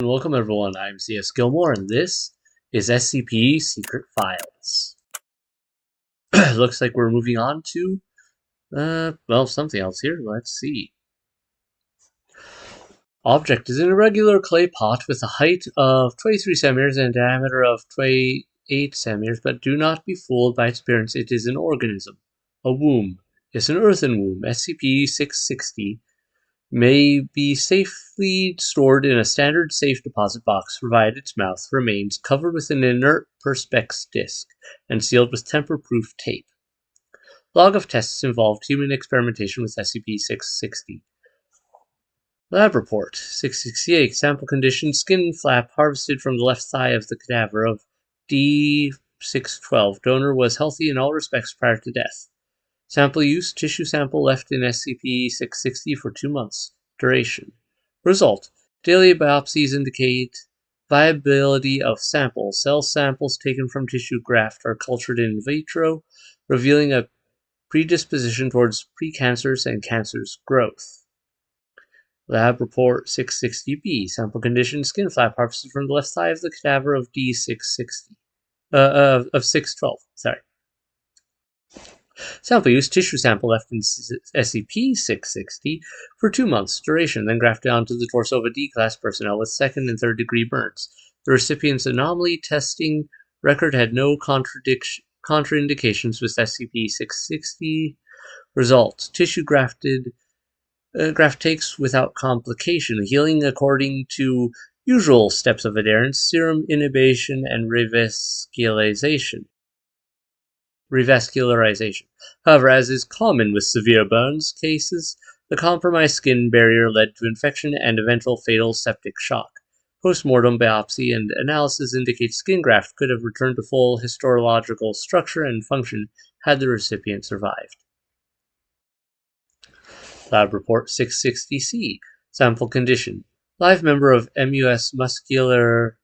welcome everyone. I'm C.S.Gilmore, and this is SCP Secret Files. Looks like we're moving on to, something else here. Let's see. Object is an irregular clay pot with a height of 23 centimeters and a diameter of 28 centimeters, but do not be fooled by its appearance. It is an organism. A womb. It's an earthen womb. SCP-660 may be safely stored in a standard safe deposit box, provided its mouth remains covered with an inert perspex disc and sealed with tamper-proof tape. Log of tests involved human experimentation with SCP-660. Lab report 668. Sample condition: skin flap harvested from the left thigh of the cadaver of D612. Donor was healthy in all respects prior to death. Sample use: tissue sample left in SCP-660 for 2 months. Duration. Result: daily biopsies indicate viability of sample. Cell samples taken from tissue graft are cultured in vitro, revealing a predisposition towards precancers and cancer's growth. Lab report 660-B. Sample condition: skin flap harvested from the left thigh of the cadaver of D660. Of 612. Sorry. Sample use: tissue sample left in SCP-660 for 2 months. Duration: then grafted onto the torso of a D-class personnel with 2nd and 3rd degree burns. The recipient's anomaly testing record had no contraindications with SCP-660. Result: tissue graft takes without complication, healing according to usual steps of adherence, serum inhibition, and revascularization. However, as is common with severe burns cases, the compromised skin barrier led to infection and eventual fatal septic shock. Post-mortem biopsy and analysis indicate skin graft could have returned to full histological structure and function had the recipient survived. Lab report 660-C. Sample condition: live member of MUS muscular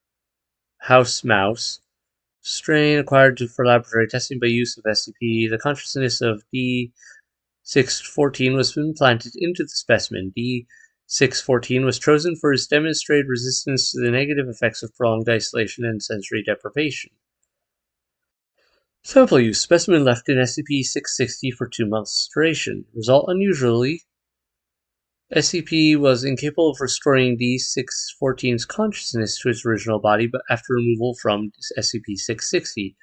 house mouse. Strain acquired for laboratory testing by use of SCP. The consciousness of D614 was implanted into the specimen. D614 was chosen for its demonstrated resistance to the negative effects of prolonged isolation and sensory deprivation. Sample use: specimen left in SCP-660 for 2 months. Duration. Result: unusually, SCP was incapable of restoring D614's consciousness to its original body, but after removal from SCP-660,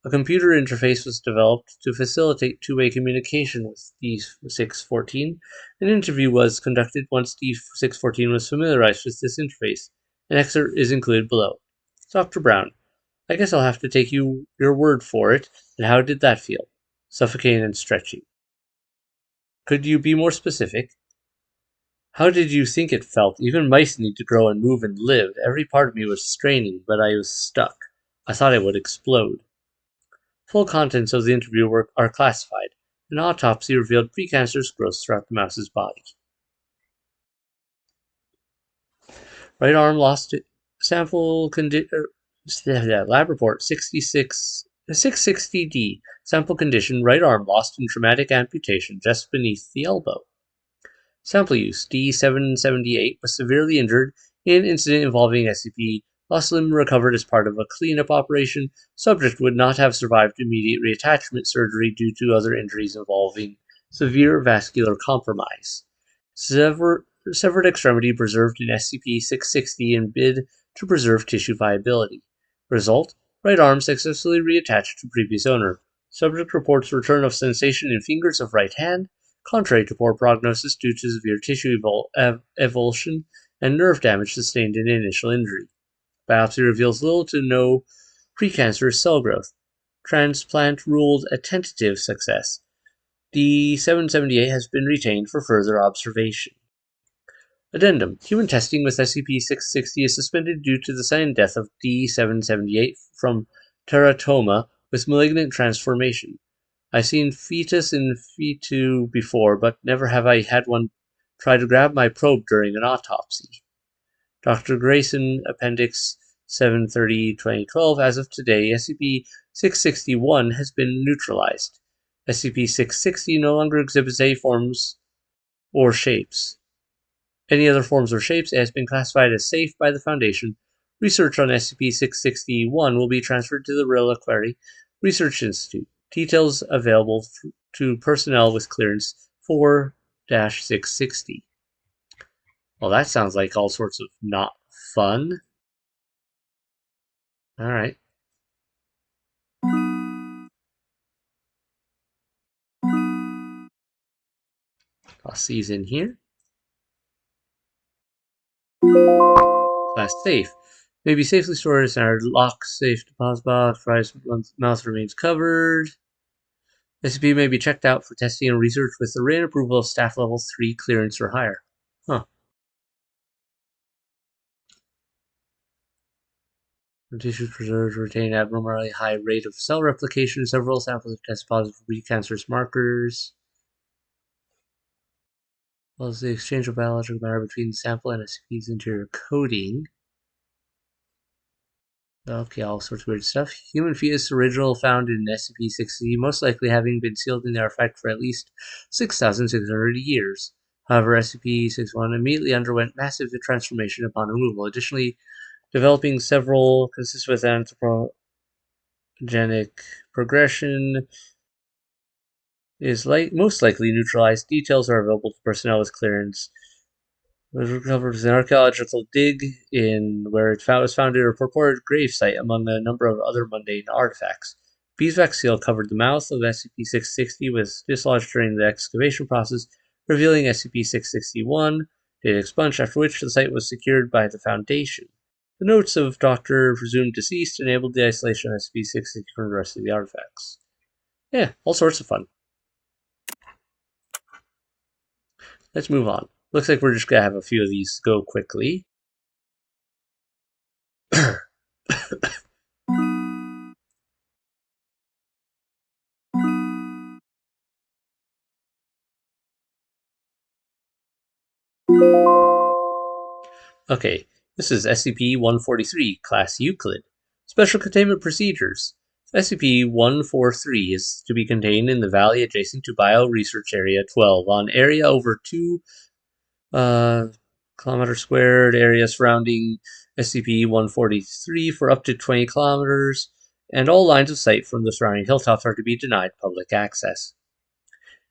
a computer interface was developed to facilitate two-way communication with D614. An interview was conducted once D614 was familiarized with this interface. An excerpt is included below. Dr. Brown: I guess I'll have to take your word for it. And how did that feel? Suffocating and stretching. Could you be more specific? How did you think it felt? Even mice need to grow and move and live. Every part of me was straining, but I was stuck. I thought I would explode. Full contents of the interview are classified. An autopsy revealed precancerous growth throughout the mouse's body. Right arm lost it. Sample lab report 660-D. Sample condition: right arm lost in traumatic amputation just beneath the elbow. Sample use: D778 was severely injured in an incident involving SCP. Lost limb recovered as part of a cleanup operation. Subject would not have survived immediate reattachment surgery due to other injuries involving severe vascular compromise. Severed extremity preserved in SCP-660 in bid to preserve tissue viability. Result: right arm successfully reattached to previous owner. Subject reports return of sensation in fingers of right hand, contrary to poor prognosis due to severe tissue avulsion and nerve damage sustained in initial injury. Biopsy reveals little to no precancerous cell growth. Transplant ruled a tentative success. D778 has been retained for further observation. Addendum: human testing with SCP-660 is suspended due to the sudden death of D778 from teratoma with malignant transformation. I've seen fetus in fetu before, but never have I had one try to grab my probe during an autopsy. Dr. Grayson, Appendix 730-2012. As of today, SCP-661 has been neutralized. SCP-660 no longer exhibits any forms or shapes. any other forms or shapes, it has been classified as safe by the Foundation. Research on SCP-661 will be transferred to the Reliquary Research Institute. Details available to personnel with clearance 4-660. Well, that sounds like all sorts of not fun. Alright. I'll seize in here. Class safe. May be safely stored in our lock safe deposit box, provided one's mouth remains covered. SCP may be checked out for testing and research with the written approval of staff level 3 clearance or higher. Huh. Tissues preserved retain abnormally high rate of cell replication. Several samples have tested positive for precancerous markers. Well as the exchange of biological matter between the sample and SCP's interior coating. Okay, all sorts of weird stuff. Human fetus original found in SCP-60, most likely having been sealed in the artifact for at least 6,600 years. However, SCP-61 immediately underwent massive transformation upon removal. Additionally, developing several consistent with anthropogenic progression is most likely neutralized. Details are available to personnel with clearance. It was recovered as an archaeological dig in where it was found in a purported gravesite among a number of other mundane artifacts. Beeswax seal covered the mouth of SCP-660 was dislodged during the excavation process, revealing SCP-661. Data expunged, after which the site was secured by the Foundation. The notes of Dr. presumed deceased enabled the isolation of SCP-660 from the rest of the artifacts. Yeah, all sorts of fun. Let's move on. Looks like we're just going to have a few of these go quickly. Okay, this is SCP-143, Class Euclid. Special Containment Procedures. SCP-143 is to be contained in the valley adjacent to Bio-Research Area 12 on area over 2 kilometer squared area surrounding SCP-143 for up to 20 kilometers, and all lines of sight from the surrounding hilltops are to be denied public access.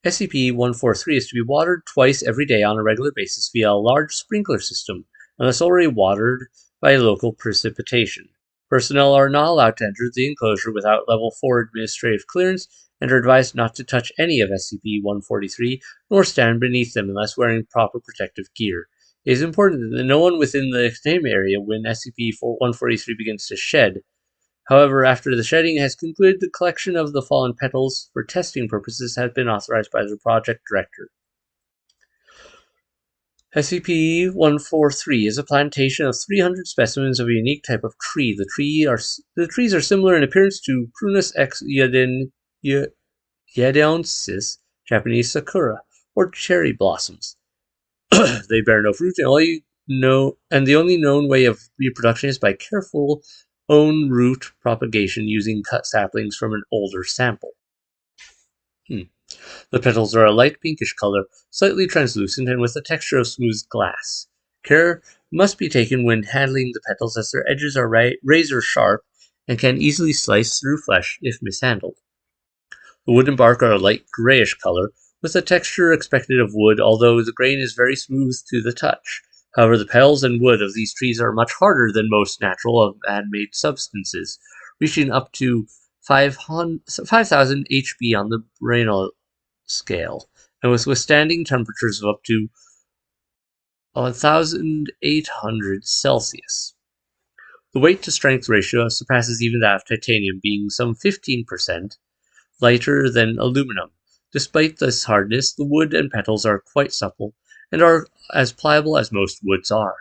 SCP-143 is to be watered twice every day on a regular basis via a large sprinkler system, unless already watered by local precipitation. Personnel are not allowed to enter the enclosure without Level 4 administrative clearance and are advised not to touch any of SCP-143 nor stand beneath them unless wearing proper protective gear. It is important that no one within the containment area when SCP-143 begins to shed. However, after the shedding has concluded, the collection of the fallen petals for testing purposes has been authorized by the project director. SCP-143 is a plantation of 300 specimens of a unique type of tree. The trees are similar in appearance to Prunus x yedensis, Japanese sakura, or cherry blossoms. They bear no fruit, and the only known way of reproduction is by careful own root propagation using cut saplings from an older sample. The petals are a light pinkish color, slightly translucent, and with a texture of smooth glass. Care must be taken when handling the petals, as their edges are razor sharp and can easily slice through flesh if mishandled. The wood and bark are a light grayish color, with a texture expected of wood, although the grain is very smooth to the touch. However, the petals and wood of these trees are much harder than most natural of man-made substances, reaching up to 5,000 HB on the Brenner scale, and with withstanding temperatures of up to 1,800 Celsius. The weight-to-strength ratio surpasses even that of titanium, being some 15% lighter than aluminum. Despite this hardness, the wood and petals are quite supple and are as pliable as most woods are.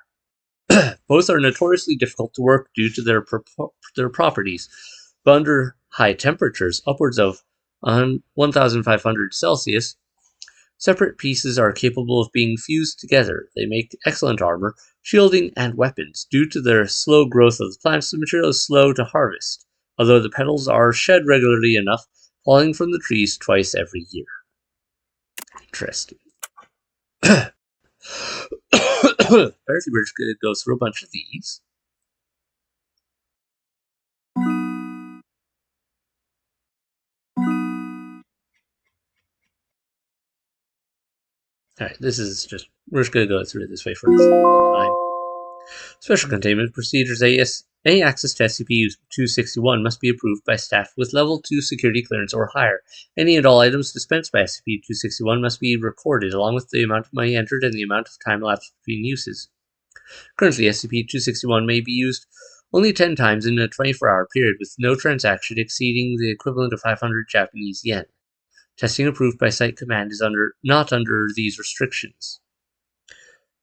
Both are notoriously difficult to work due to their properties, but under high temperatures, upwards of 1,500 Celsius, separate pieces are capable of being fused together. They make excellent armor, shielding, and weapons. Due to their slow growth of the plants, the material is slow to harvest, although the petals are shed regularly enough, falling from the trees twice every year. Interesting. Apparently we're just going to go through a bunch of these. Alright, we're just going to go through it this way for time. Special containment procedures. Any access to SCP-261 must be approved by staff with Level 2 security clearance or higher. Any and all items dispensed by SCP-261 must be recorded, along with the amount of money entered and the amount of time elapsed between uses. Currently, SCP-261 may be used only 10 times in a 24-hour period, with no transaction exceeding the equivalent of 500 Japanese yen. Testing approved by Site Command is not under these restrictions.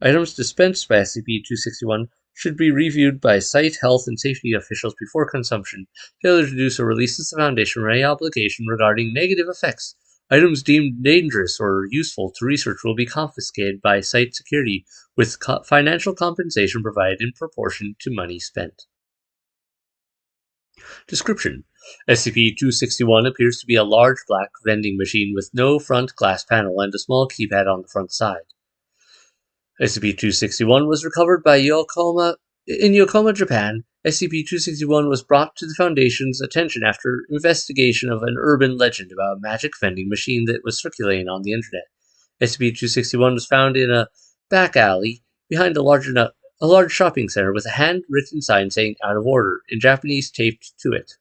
Items dispensed by SCP-261 should be reviewed by Site Health and Safety officials before consumption. Failure to do so releases the Foundation from any obligation regarding negative effects. Items deemed dangerous or useful to research will be confiscated by Site security, with financial compensation provided in proportion to money spent. Description: SCP-261 appears to be a large black vending machine with no front glass panel and a small keypad on the front side. SCP-261 was recovered in Yokohama, Japan. SCP-261 was brought to the Foundation's attention after investigation of an urban legend about a magic vending machine that was circulating on the internet. SCP-261 was found in a back alley behind a large shopping center with a handwritten sign saying "out of order" in Japanese taped to it.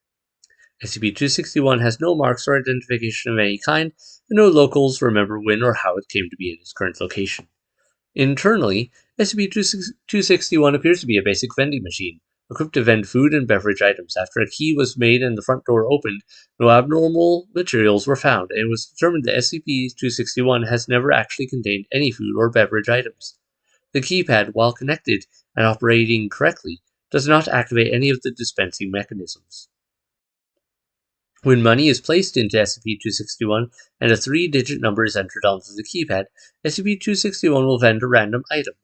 SCP-261 has no marks or identification of any kind, and no locals remember when or how it came to be in its current location. Internally, SCP-261 appears to be a basic vending machine, equipped to vend food and beverage items. After a key was made and the front door opened, no abnormal materials were found, and it was determined that SCP-261 has never actually contained any food or beverage items. The keypad, while connected and operating correctly, does not activate any of the dispensing mechanisms. When money is placed into SCP-261 and a 3-digit number is entered onto the keypad, SCP-261 will vend a random item.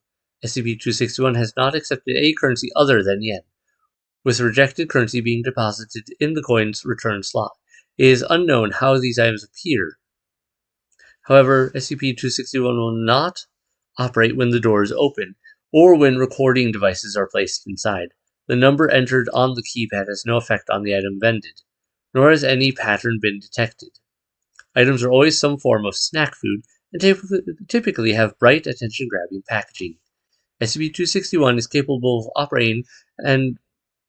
SCP-261 has not accepted any currency other than yen, with rejected currency being deposited in the coin's return slot. It is unknown how these items appear. However, SCP-261 will not operate when the door is open, or when recording devices are placed inside. The number entered on the keypad has no effect on the item vended, nor has any pattern been detected. Items are always some form of snack food and typically have bright, attention-grabbing packaging. SCP-261 is capable of operating and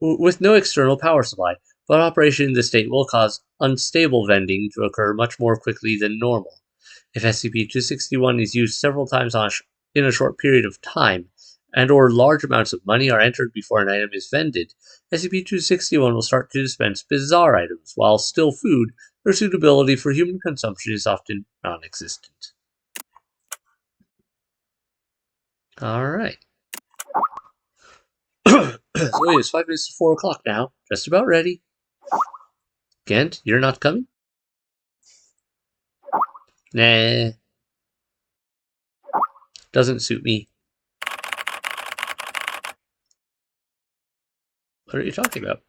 with no external power supply, but operation in this state will cause unstable vending to occur much more quickly than normal. If SCP-261 is used several times in a short period of time, and or large amounts of money are entered before an item is vended, SCP-261 will start to dispense bizarre items. While still food, their suitability for human consumption is often non-existent. Alright. So it's 5 minutes to 4 o'clock now. Just about ready. Kent, you're not coming? Nah. Doesn't suit me. What are you talking about?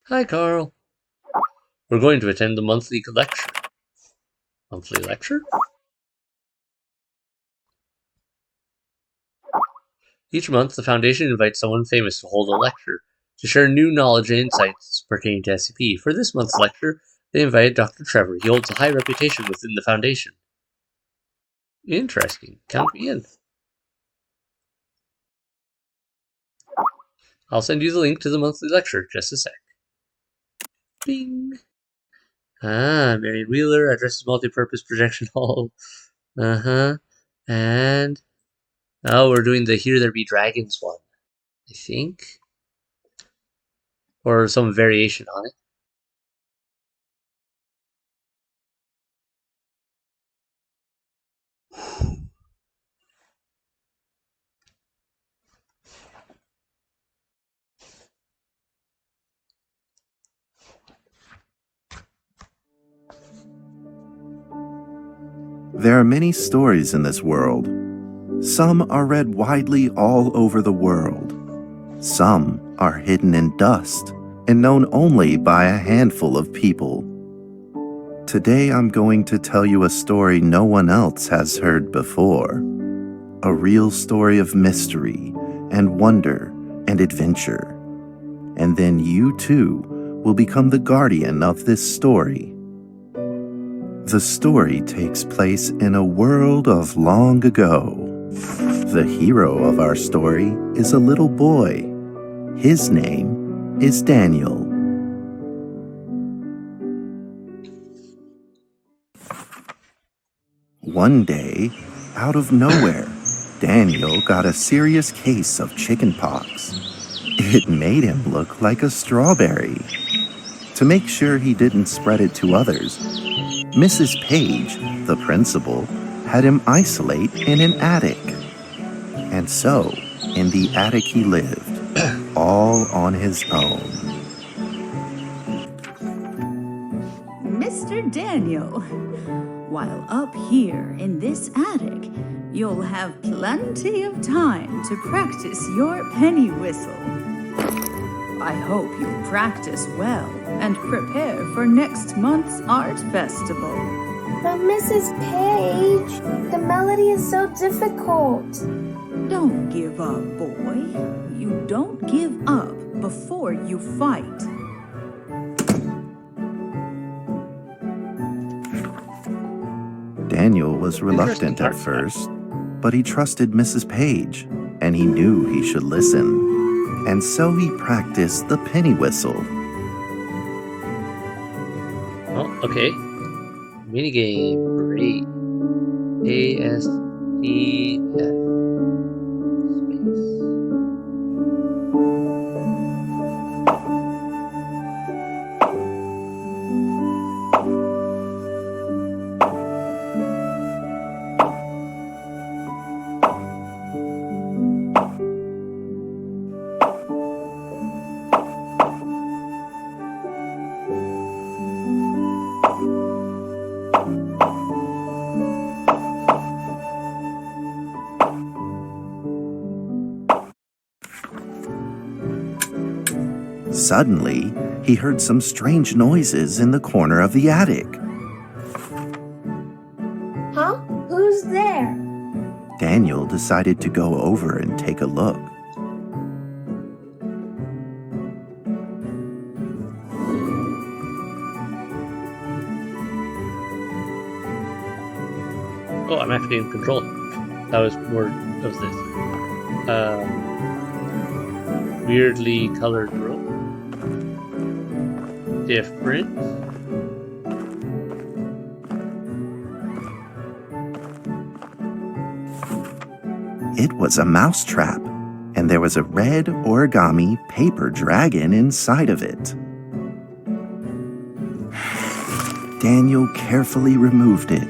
Hi, Carl. We're going to attend the monthly lecture. Monthly lecture? Each month, the Foundation invites someone famous to hold a lecture to share new knowledge and insights pertaining to SCP. For this month's lecture, they invited Dr. Trevor. He holds a high reputation within the Foundation. Interesting. Count me in. I'll send you the link to the monthly lecture. Just a sec. Bing. Marion Wheeler, addresses multi-purpose projection hall. And we're doing the Here There Be Dragons one, I think. Or some variation on it. There are many stories in this world. Some are read widely all over the world. Some are hidden in dust and known only by a handful of people. Today I'm going to tell you a story no one else has heard before. a real story of mystery and wonder and adventure. And then you too will become the guardian of this story. The story takes place in a world of long ago. The hero of our story is a little boy. His name is Daniel. One day, out of nowhere, Daniel got a serious case of chickenpox. It made him look like a strawberry. To make sure he didn't spread it to others, Mrs. Page, the principal, had him isolate in an attic. And so, in the attic he lived, all on his own. Mr. Daniel, while up here in this attic, you'll have plenty of time to practice your penny whistle. I hope you'll practice well and prepare for next month's art festival. But Mrs. Page, the melody is so difficult. Don't give up, boy. You don't give up before you fight. Daniel was reluctant at first, but he trusted Mrs. Page, and he knew he should listen. And so he practiced the penny whistle. Oh, okay. Minigame. Great. ASDF. Space. Suddenly, he heard some strange noises in the corner of the attic. Huh? Who's there? Daniel decided to go over and take a look. Oh, I'm actually in control. That was more of this. Weirdly colored room. Different. It was a mousetrap, and there was a red origami paper dragon inside of it. Daniel carefully removed it.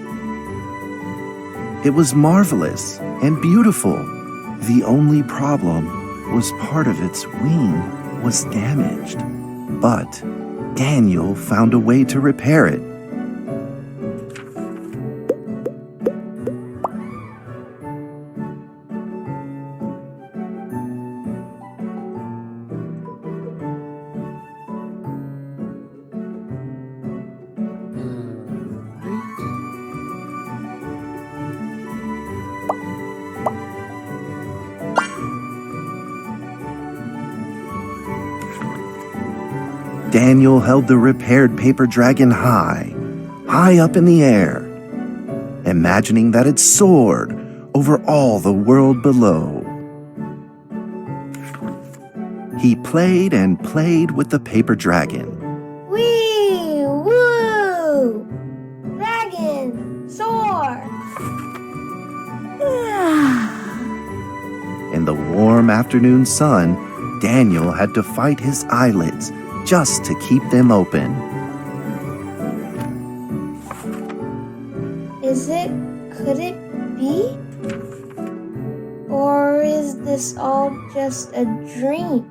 It was marvelous and beautiful. The only problem was part of its wing was damaged, but Daniel found a way to repair it. Daniel held the repaired paper dragon high up in the air, imagining that it soared over all the world below. He played and played with the paper dragon. Wee! Woo! Dragon! Soar! In the warm afternoon sun, Daniel had to fight his eyelids just to keep them open. Could it be? Or is this all just a dream?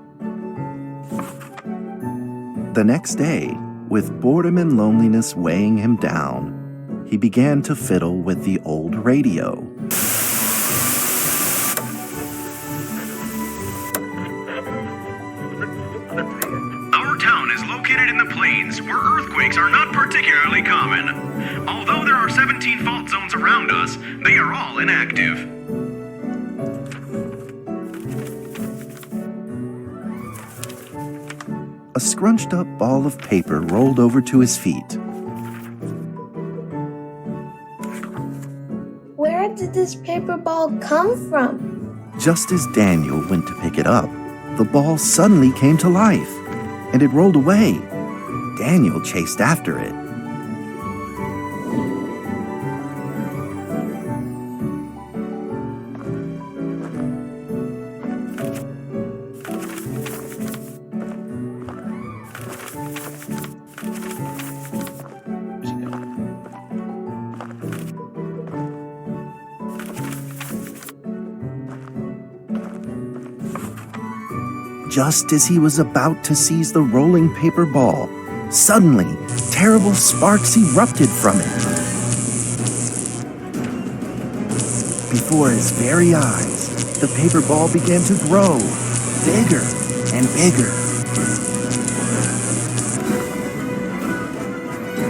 The next day, with boredom and loneliness weighing him down, he began to fiddle with the old radio. Our town is located in the plains, where earthquakes are not particularly common. Although there are 17 fault zones around us, they are all inactive. a scrunched up ball of paper rolled over to his feet. Where did this paper ball come from? Just as Daniel went to pick it up, the ball suddenly came to life, and it rolled away. Daniel chased after it. Just as he was about to seize the rolling paper ball, suddenly, terrible sparks erupted from it. Before his very eyes, the paper ball began to grow, bigger and bigger.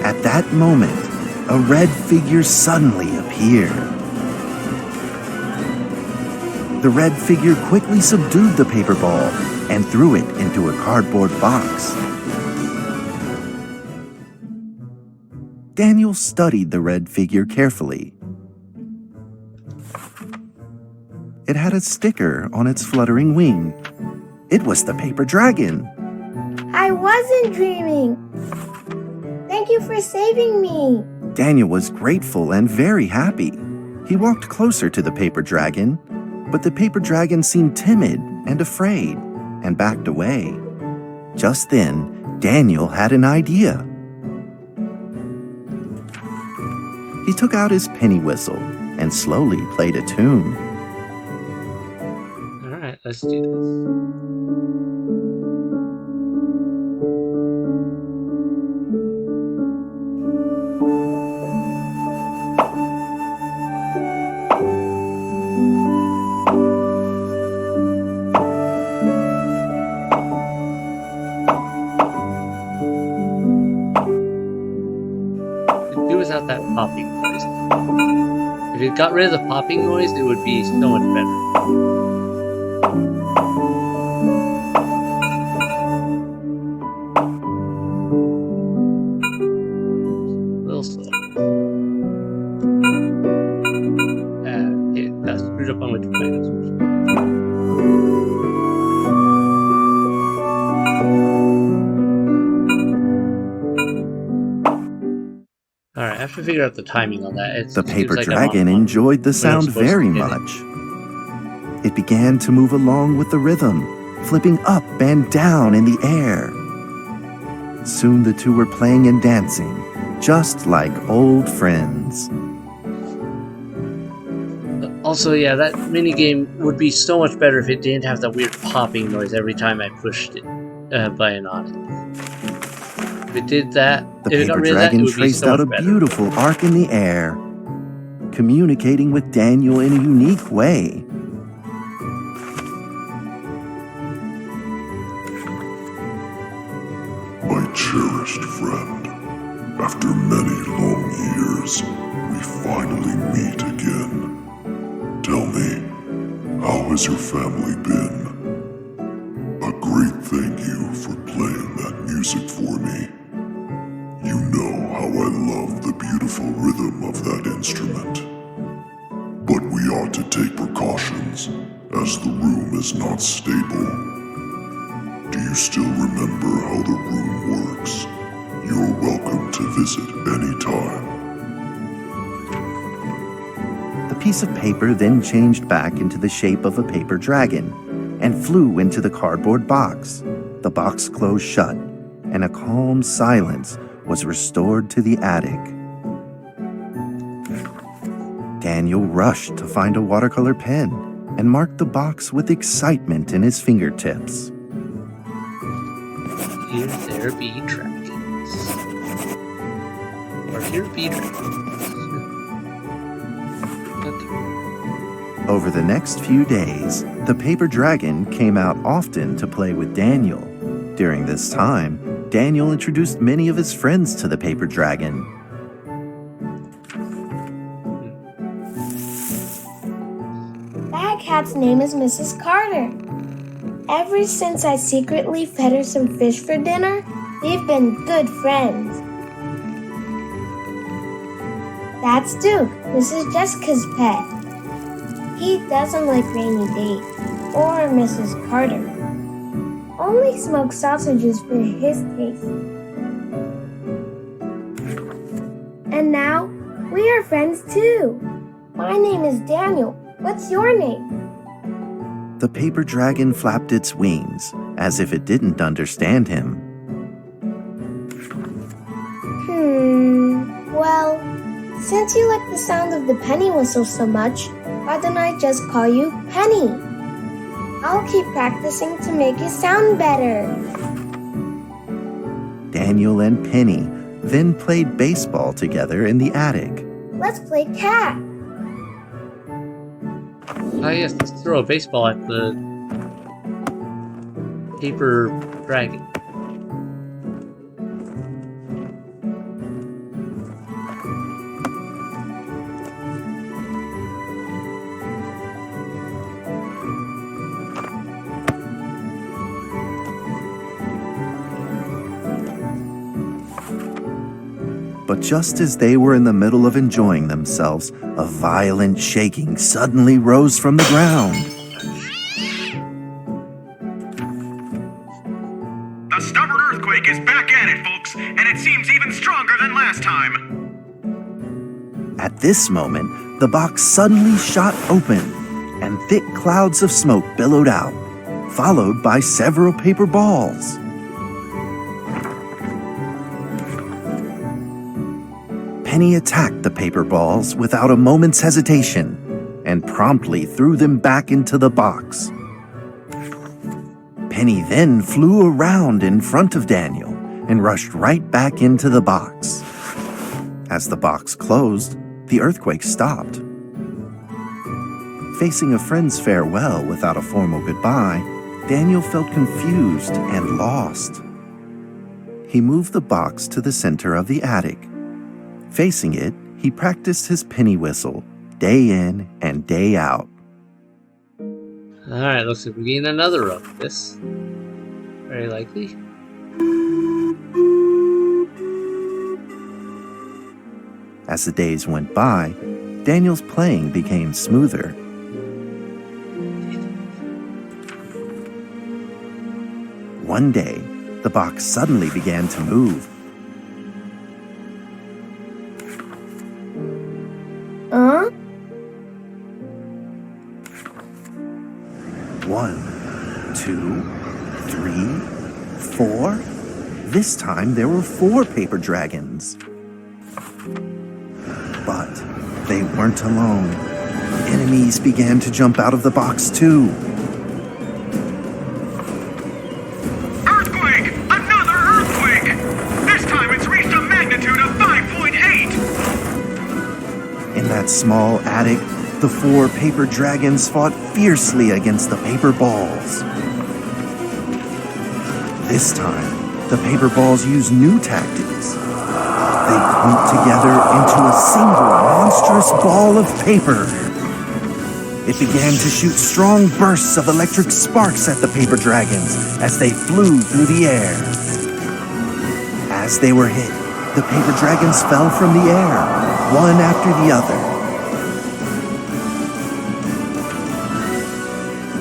At that moment, a red figure suddenly appeared. The red figure quickly subdued the paper ball and threw it into a cardboard box. Daniel studied the red figure carefully. It had a sticker on its fluttering wing. It was the paper dragon. I wasn't dreaming. Thank you for saving me. Daniel was grateful and very happy. He walked closer to the paper dragon, but the paper dragon seemed timid and afraid and backed away. Just then, Daniel had an idea. He took out his penny whistle and slowly played a tune. All right, let's do this. Without that popping noise. If it got rid of the popping noise, it would be so much better. A little slow. It got screwed up on which plane. Alright, I have to figure out the timing on that. The paper dragon enjoyed the sound very much. It began to move along with the rhythm, flipping up and down in the air. Soon the two were playing and dancing, just like old friends. Also, yeah, that minigame would be so much better if it didn't have that weird popping noise every time I pushed it by an object. If it did that, the paper dragon traced out a beautiful arc in the air, communicating with Daniel in a unique way. My cherished friend, after many long years, we finally meet again. Tell me, how has your family been? A great thank you for playing that music for me. You know how I love the beautiful rhythm of that instrument. But we ought to take precautions, as the room is not stable. Do you still remember how the room works? You're welcome to visit any time. The piece of paper then changed back into the shape of a paper dragon and flew into the cardboard box. The box closed shut, and a calm silence was restored to the attic. Daniel rushed to find a watercolor pen and marked the box with excitement in his fingertips. Here there be dragons. Or here be dragons. Okay. Over the next few days, the paper dragon came out often to play with Daniel. During this time, Daniel introduced many of his friends to the paper dragon. That cat's name is Mrs. Carter. Ever since I secretly fed her some fish for dinner, we've been good friends. That's Duke, Mrs. Jessica's pet. He doesn't like Rainy Day or Mrs. Carter. Only smoked sausages for his taste. And now, we are friends too. My name is Daniel. What's your name? The paper dragon flapped its wings, as if it didn't understand him. Well, since you like the sound of the penny whistle so much, why don't I just call you Penny? I'll keep practicing to make you sound better. Daniel and Penny then played baseball together in the attic. Let's play cat. Ah, yes, let's throw a baseball at the paper dragon. But just as they were in the middle of enjoying themselves, a violent shaking suddenly rose from the ground. The stubborn earthquake is back at it, folks, and it seems even stronger than last time. At this moment, the box suddenly shot open, and thick clouds of smoke billowed out, followed by several paper balls. Penny attacked the paper balls without a moment's hesitation and promptly threw them back into the box. Penny then flew around in front of Daniel and rushed right back into the box. As the box closed, the earthquake stopped. Facing a friend's farewell without a formal goodbye, Daniel felt confused and lost. He moved the box to the center of the attic. Facing it, he practiced his penny whistle day in and day out. Alright, looks like we're getting another of this. Very likely. As the days went by, Daniel's playing became smoother. One day, the box suddenly began to move. Huh? 1, 2, 3, 4. This time there were 4 paper dragons. But they weren't alone. Enemies began to jump out of the box too. Earthquake! Another earthquake! This time it's reached a magnitude of 5.8! In that small attic, the 4 paper dragons fought fiercely against the paper balls. This time, the paper balls used new tactics. They clumped together into a single monstrous ball of paper. It began to shoot strong bursts of electric sparks at the paper dragons as they flew through the air. As they were hit, the paper dragons fell from the air, one after the other.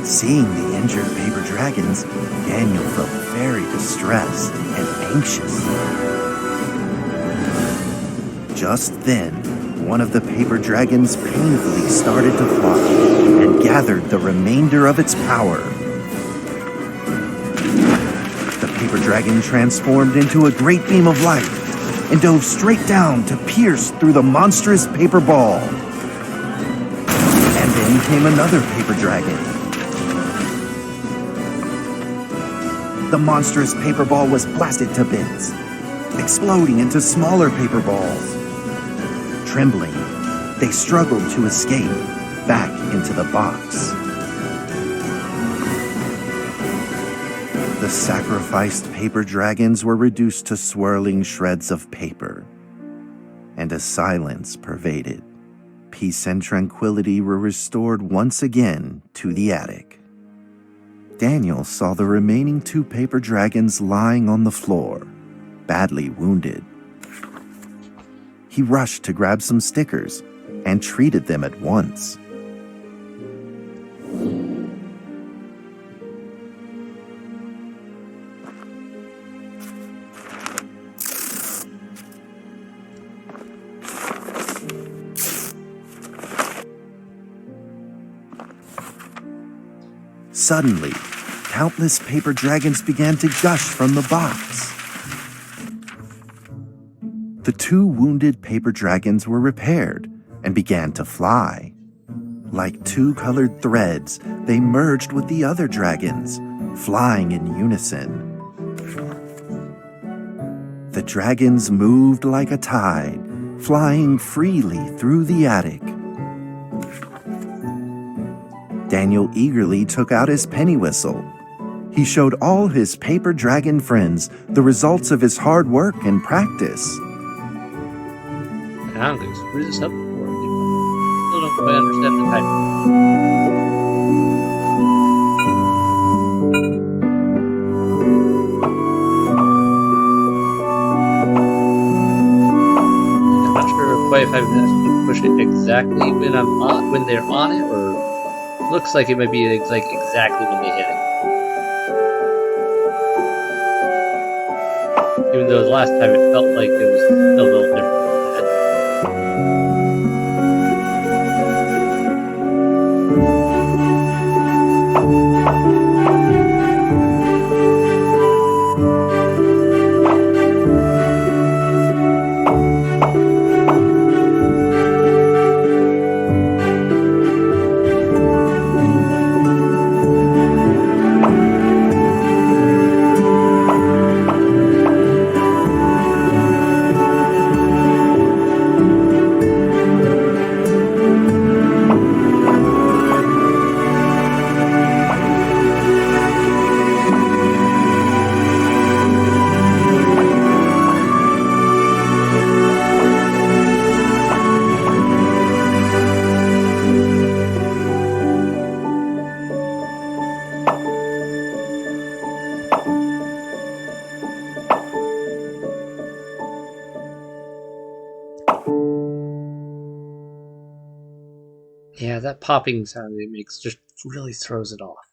Seeing the injured paper dragons, Daniel felt very distressed and anxious. Just then, one of the paper dragons painfully started to fly and gathered the remainder of its power. The paper dragon transformed into a great beam of light and dove straight down to pierce through the monstrous paper ball. And then came another paper dragon. The monstrous paper ball was blasted to bits, exploding into smaller paper balls. Trembling, they struggled to escape back into the box. The sacrificed paper dragons were reduced to swirling shreds of paper, and a silence pervaded. Peace and tranquility were restored once again to the attic. Daniel saw the remaining 2 paper dragons lying on the floor, badly wounded. He rushed to grab some stickers and treated them at once. Suddenly, countless paper dragons began to gush from the box. The 2 wounded paper dragons were repaired and began to fly. Like 2 colored threads, they merged with the other dragons, flying in unison. The dragons moved like a tide, flying freely through the attic. Daniel eagerly took out his penny whistle. He showed all his paper dragon friends the results of his hard work and practice. I'm going to screw this up before I still don't quite understand the type. I'm not sure quite if I'm going to push it exactly when they're on it, or looks like it might be like exactly when they hit it. Even though the last time it felt like it was a little different than that. Yeah, that popping sound it makes just really throws it off.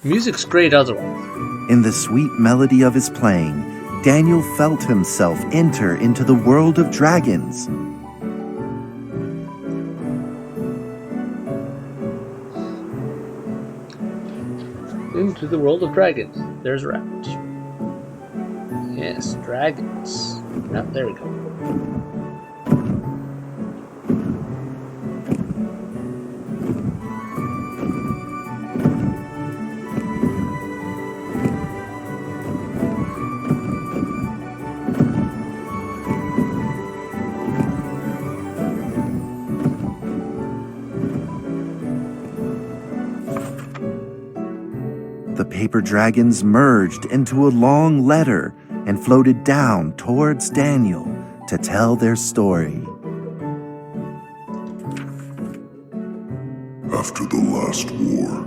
Music's great otherwise. In the sweet melody of his playing, Daniel felt himself enter into the world of dragons. Into the world of dragons. There's a rabbit. Yes, dragons. Oh, there we go. The paper dragons merged into a long letter and floated down towards Daniel to tell their story. After the last war,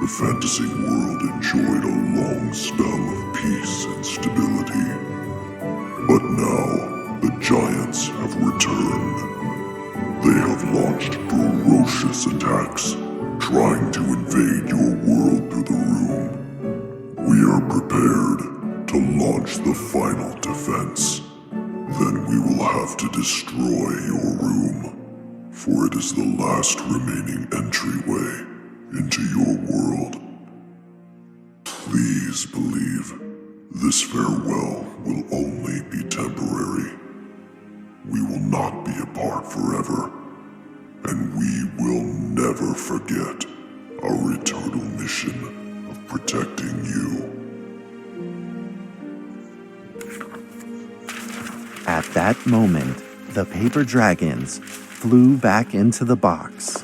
the fantasy world enjoyed a long spell of peace and stability. But now, the giants have returned. They have launched ferocious attacks, trying to invade your world through the room. We are prepared to launch the final defense. Then we will have to destroy your room, for it is the last remaining entryway into your world. Please believe this farewell will only be temporary. We will not be apart forever, and we will never forget our eternal mission of protecting you. At that moment, the paper dragons flew back into the box.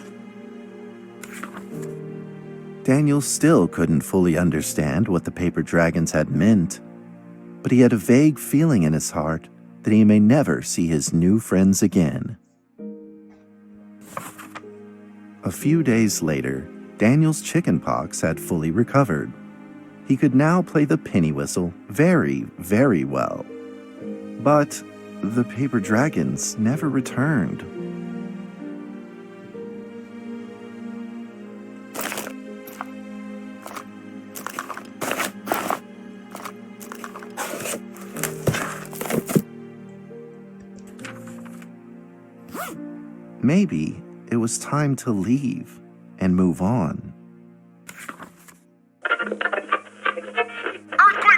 Daniel still couldn't fully understand what the paper dragons had meant, but he had a vague feeling in his heart that he may never see his new friends again. A few days later, Daniel's chickenpox had fully recovered. He could now play the penny whistle very, very well. But the paper dragons never returned. Maybe it was time to leave and move on. Earthquake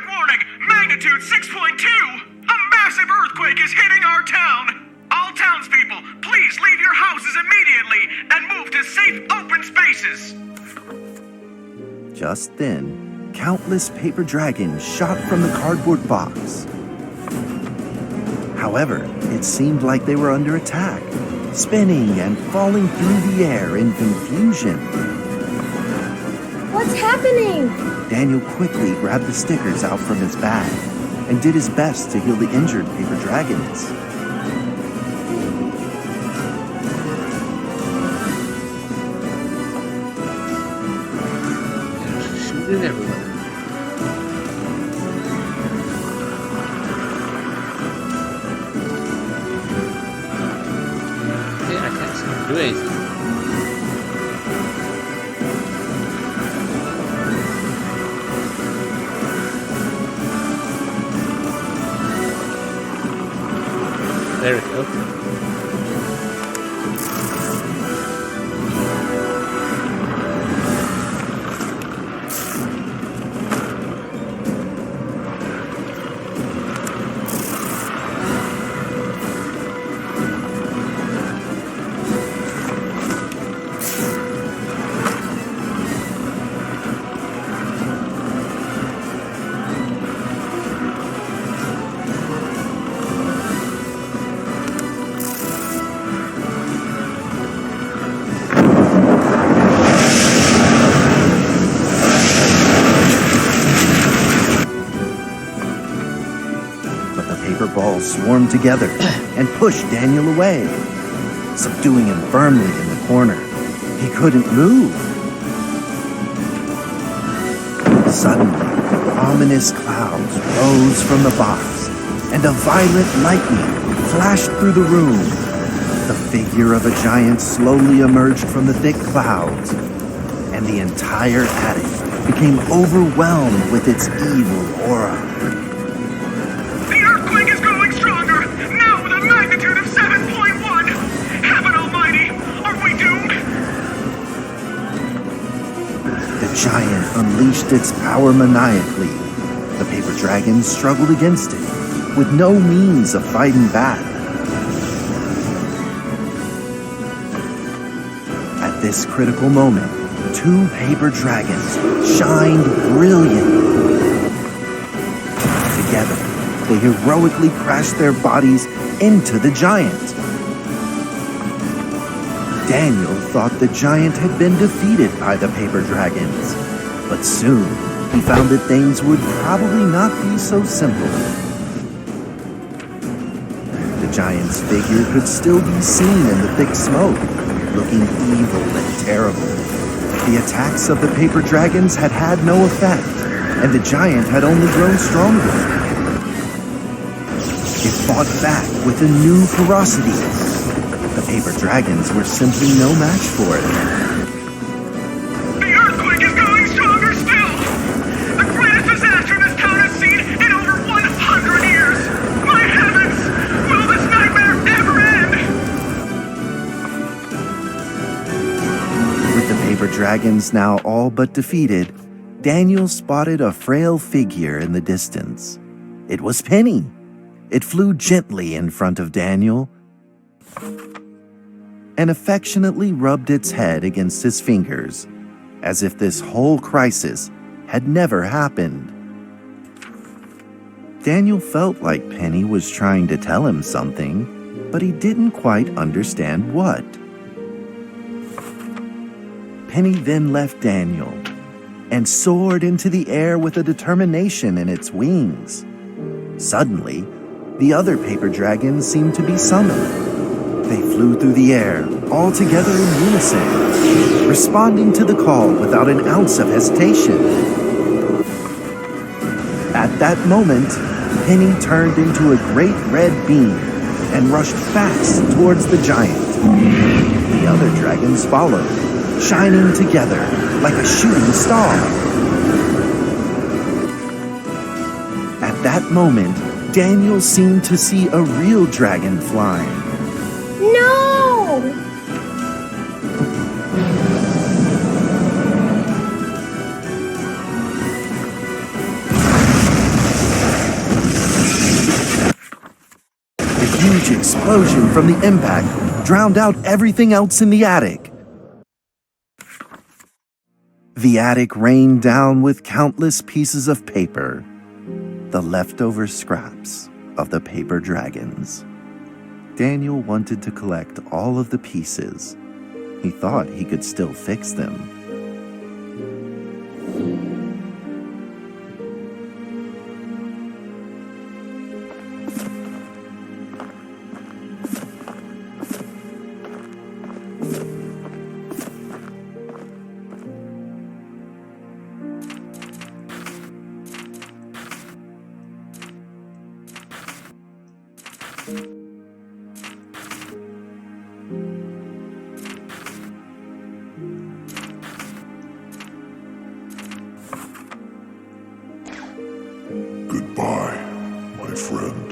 warning! Magnitude 6.2! A massive earthquake is hitting our town! All townspeople, please leave your houses immediately and move to safe, open spaces! Just then, countless paper dragons shot from the cardboard box. However, it seemed like they were under attack, spinning and falling through the air in confusion. What's happening? Daniel quickly grabbed the stickers out from his bag and did his best to heal the injured paper dragons. Shooting everywhere. Yeah, I can't seem to do anything. There we go. Balls swarmed together and pushed Daniel away, subduing him firmly in the corner. He couldn't move. Suddenly, ominous clouds rose from the box, and a violent lightning flashed through the room. The figure of a giant slowly emerged from the thick clouds, and the entire attic became overwhelmed with its evil aura. The giant unleashed its power maniacally. The paper dragons struggled against it, with no means of fighting back. At this critical moment, two paper dragons shined brilliantly. Together, they heroically crashed their bodies into the giant. Daniel thought the giant had been defeated by the paper dragons, but soon he found that things would probably not be so simple. The giant's figure could still be seen in the thick smoke, looking evil and terrible. The attacks of the paper dragons had had no effect, and the giant had only grown stronger. It fought back with a new ferocity. The paper dragons were simply no match for it. The earthquake is going stronger still! The greatest disaster this town has seen in over 100 years! My heavens! Will this nightmare ever end? With the paper dragons now all but defeated, Daniel spotted a frail figure in the distance. It was Penny. It flew gently in front of Daniel and affectionately rubbed its head against his fingers, as if this whole crisis had never happened. Daniel felt like Penny was trying to tell him something, but he didn't quite understand what. Penny then left Daniel and soared into the air with a determination in its wings. Suddenly, the other paper dragons seemed to be summoned. They flew flew through the air, all together in unison, responding to the call without an ounce of hesitation. At that moment, Penny turned into a great red beam and rushed fast towards the giant. The other dragons followed, shining together like a shooting star. At that moment, Daniel seemed to see a real dragon flying. No! The huge explosion from the impact drowned out everything else in the attic. The attic rained down with countless pieces of paper, the leftover scraps of the paper dragons. Daniel wanted to collect all of the pieces. He thought he could still fix them. Goodbye, my friend.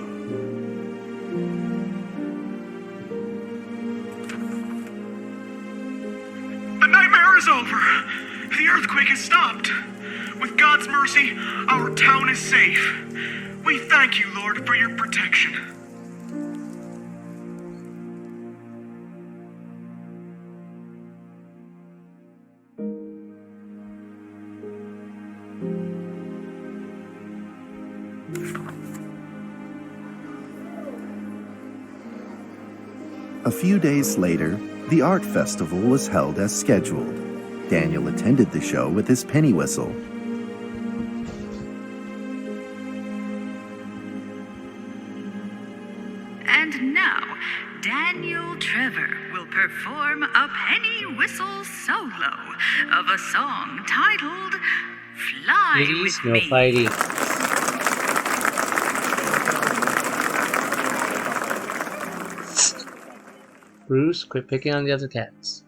The nightmare is over. The earthquake has stopped. With God's mercy, our town is safe. We thank you, Lord, for your protection. A few days later, the art festival was held as scheduled. Daniel attended the show with his penny whistle. And now, Daniel Trevor will perform a penny whistle solo of a song titled Fly Please, With no Me. fighting. Bruce, quit picking on the other cats.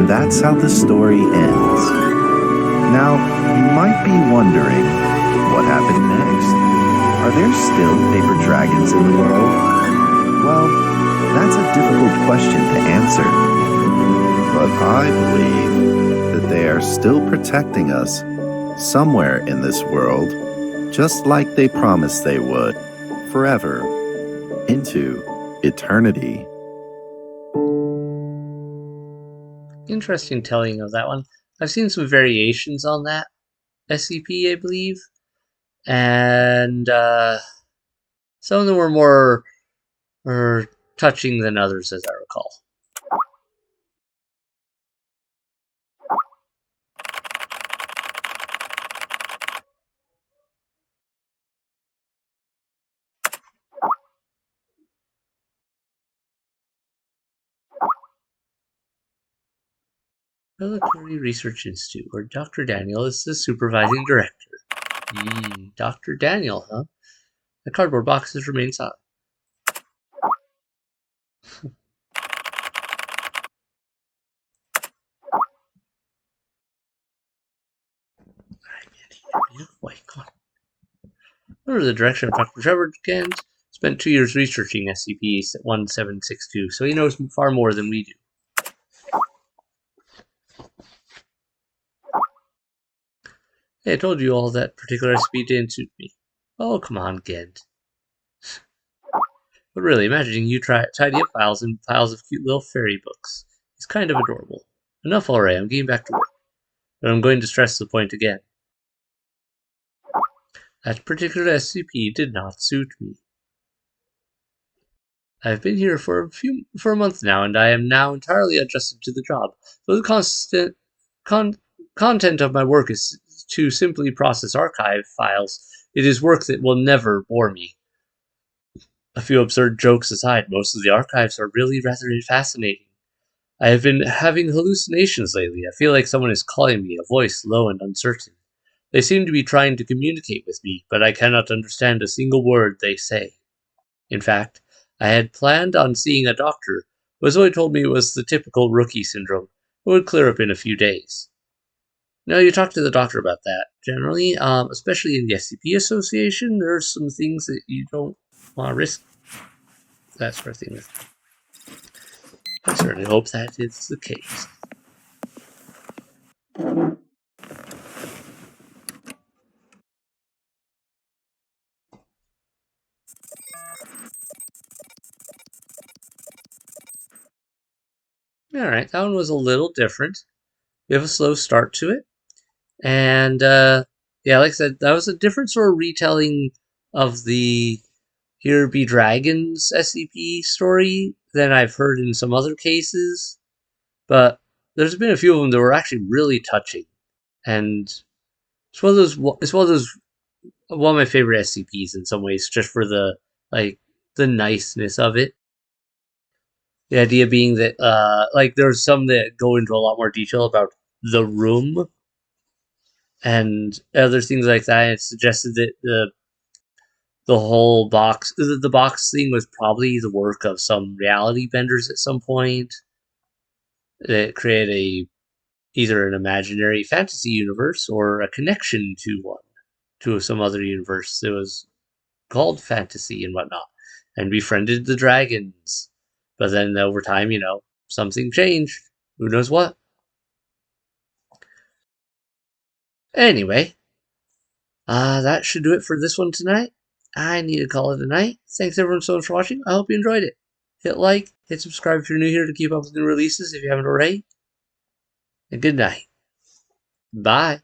That's how the story ends. Now, you might be wondering, what happened next? Are there still paper dragons in the world? Well, that's a difficult question to answer. But I believe that they are still protecting us somewhere in this world, just like they promised they would, forever, into eternity. Interesting telling of that one. I've seen some variations on that SCP, I believe, and some of them were more touching than others, as I recall. Military Research Institute, where Dr. Daniel is the supervising director. Dr. Daniel, huh? The cardboard boxes remain silent. Wait, come on. Under the direction of Dr. Trevor Kent, spent 2 years researching SCP-1762, so he knows far more than we do. Hey, I told you all that particular SCP didn't suit me. Oh, come on, Gent. But really, imagining you tidy up files and piles of cute little fairy books is kind of adorable. Enough already, I'm getting back to work. But I'm going to stress the point again. That particular SCP did not suit me. I've been here for a month now, and I am now entirely adjusted to the job. Though the content of my work is to simply process archive files, it is work that will never bore me. A few absurd jokes aside, most of the archives are really rather fascinating. I have been having hallucinations lately. I feel like someone is calling me, a voice low and uncertain. They seem to be trying to communicate with me, but I cannot understand a single word they say. In fact, I had planned on seeing a doctor, but Zoe told me it was the typical rookie syndrome. It would clear up in a few days. Now, you talk to the doctor about that. Generally, especially in the SCP Association, there are some things that you don't want to risk that sort of thing with. I certainly hope that is the case. Alright, that one was a little different. We have a slow start to it. And, yeah, like I said, that was a different sort of retelling of the Here Be Dragons SCP story than I've heard in some other cases. But there's been a few of them that were actually really touching. And it's one of my favorite SCPs in some ways, just for the niceness of it. The idea being that, there's some that go into a lot more detail about the room and other things like that. It suggested that the whole box, the box thing was probably the work of some reality benders at some point that create either an imaginary fantasy universe or a connection to some other universe that was called fantasy and whatnot, and befriended the dragons. But then over time, something changed. Who knows what? Anyway, that should do it for this one tonight. I need to call it a night. Thanks everyone so much for watching. I hope you enjoyed it. Hit like, hit subscribe if you're new here to keep up with new releases if you haven't already. And good night. Bye.